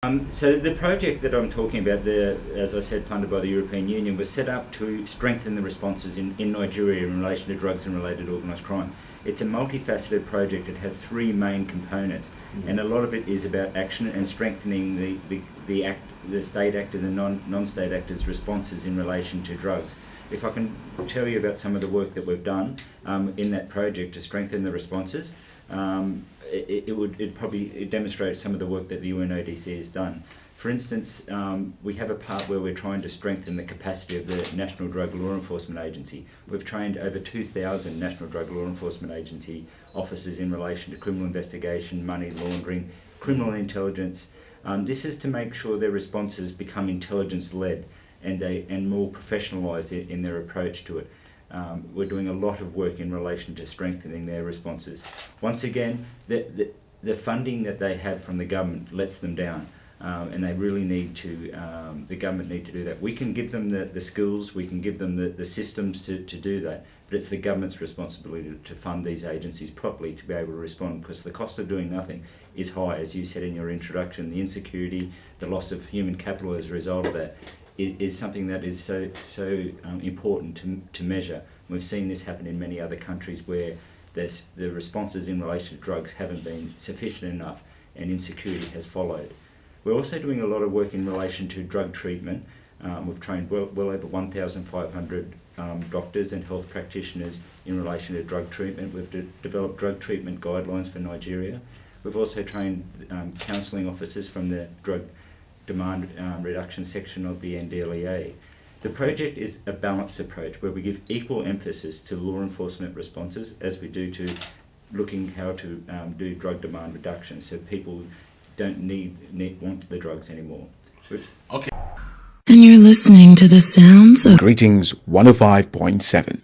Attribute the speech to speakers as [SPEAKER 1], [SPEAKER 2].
[SPEAKER 1] So the project that I'm talking about, as I said, funded by the European Union, was set up to strengthen the responses in Nigeria in relation to drugs and related organised crime. It's a multifaceted project. It has three main components, and a lot of it is about action and strengthening the state actors and non-state actors' responses in relation to drugs. If I can tell you about some of the work that we've done in that project to strengthen the responses, it probably demonstrates some of the work that the UNODC has done. For instance, we have a part where we're trying to strengthen the capacity of the National Drug Law Enforcement Agency. We've trained over 2,000 National Drug Law Enforcement Agency officers in relation to criminal investigation, money laundering, criminal intelligence. This is to make sure their responses become intelligence-led and more professionalised in their approach to it. We're doing a lot of work in relation to strengthening their responses. Once again, the funding that they have from the government lets them down, and they really need to, the government need to do that. We can give them the skills, we can give them the systems to do that, but it's the government's responsibility to fund these agencies properly to be able to respond, because the cost of doing nothing is high, as you said in your introduction. The insecurity, the loss of human capital as a result of that is something that is so important to measure. We've seen this happen in many other countries where the responses in relation to drugs haven't been sufficient enough and insecurity has followed. We're also doing a lot of work in relation to drug treatment. We've trained well over 1,500 doctors and health practitioners in relation to drug treatment. We've developed drug treatment guidelines for Nigeria. We've also trained counselling officers from the drug demand reduction section of the NDLEA. The project is a balanced approach where we give equal emphasis to law enforcement responses as we do to looking how to do drug demand reduction, so people don't want the drugs anymore.
[SPEAKER 2] Okay. And you're listening to the sounds of
[SPEAKER 3] Greetings 105.7.